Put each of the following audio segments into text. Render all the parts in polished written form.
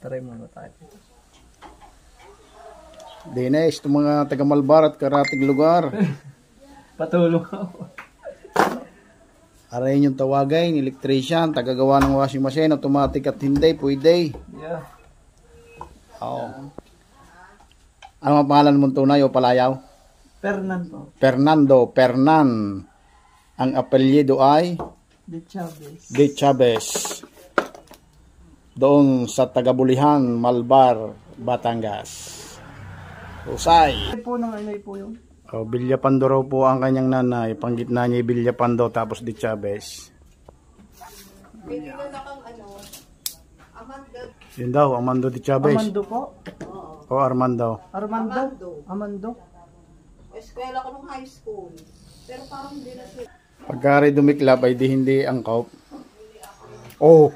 Try muna tayo. Dines, itong mga taga Malbar at karating lugar. Patulong ako. Arayin yung tawagay, electrician, tagagawa ng washing machine, automatic at hindi, pwede. Yeah. Oo. Ano ang pangalan mong tunay o palayaw? Fernando. Fernan. Ang apelyido ay? De Chavez. Doon sa Tagabulihan, Malbar, Batangas. Usay. Po ng ano po yung? O, Villapando raw po ang kanyang nanay. Panggitna niya Villapando tapos De Chavez. Yun daw, Armando De Chavez. Armando po? O Armando. Armando. Eskwela ko nung high school. Pero parang hindi na siya. Pagkari dumiklap ay di hindi angkop. Oh,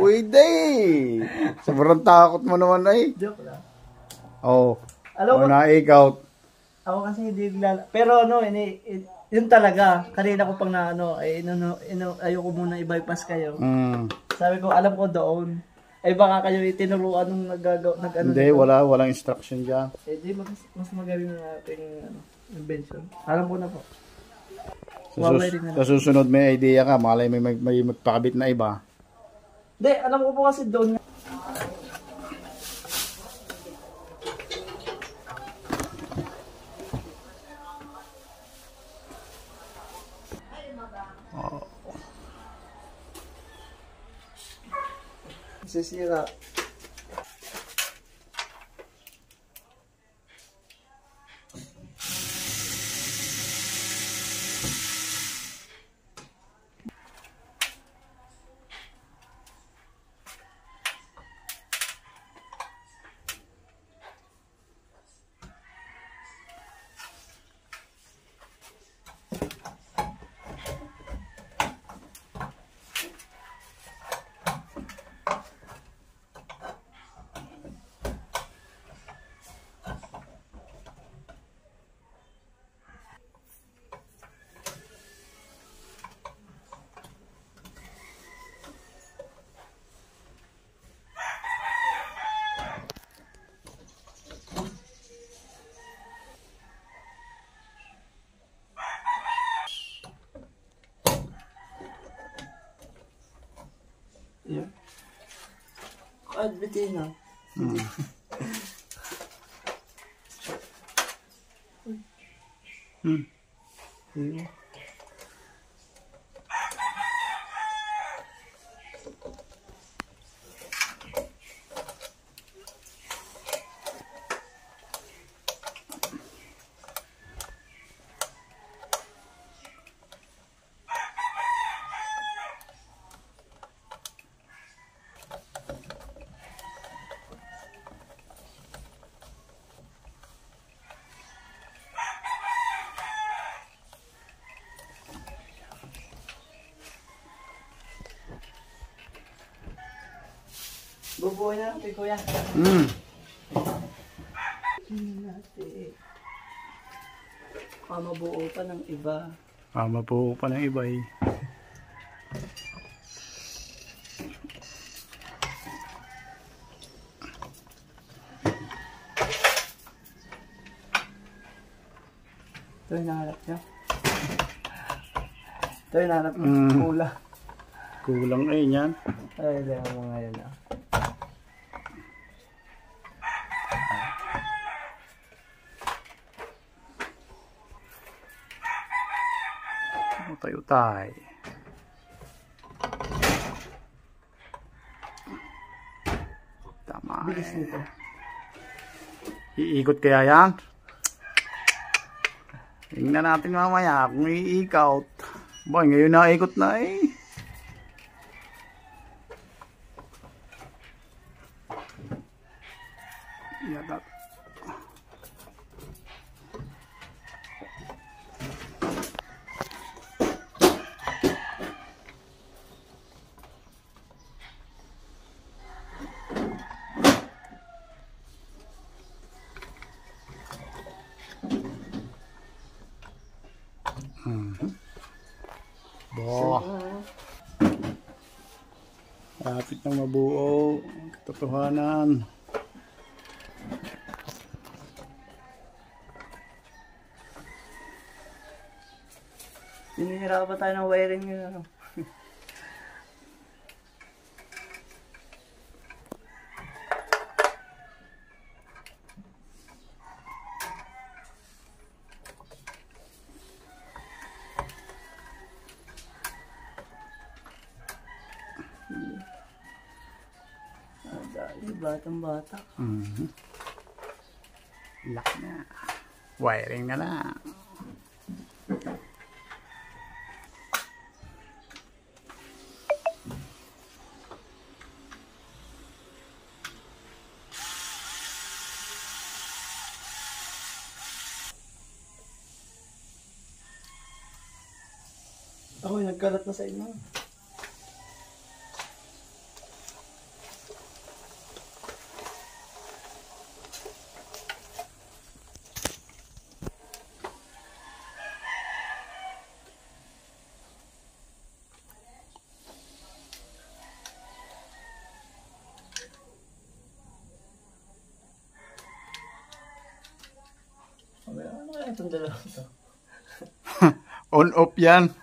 pwede. Sobrang takot mo naman ay. Joke lang. Oh, Alam mo, na-ikaut. ako kasi hindi pero ano, yun talaga. Kanina ko pang na ano, ayoko muna i-bypass kayo. Sabi ko, alam ko doon. Ay baka kayo itinuruan nung nag-ano. Hindi, walang instruction dyan. Di mas magaling na ating invention. Alam ko na po. Sa susunod may idea ka, malay may magpakabit na iba. Hindi, alam ko po kasi doon. Sisira. Yeah. Adbitina. Yeah. Bubuhay na natin, kuya. Natin. Mabuo pa ng iba. Mabuo pa ng iba eh. Ito yung nahanap niya. Ito yung nahanap niya. Kulang. Kulang eh yan. Ay, dahil mo ngayon ah. Utay-utay. Tama. Bilis nito. Iikot kaya yan? Tingnan natin mamaya kung i-ikout. Boy, ngayon na ikot na eh. Yadat. Boh. Lapit ng mabuo. Katotohanan. Hinihirapan tayo ng wiring yun. Ano. Batang bata. Lock na. Wiring na lang. Ako nagkalat na sa inyo. Ano kaya itong dalawa ito? On-off yan.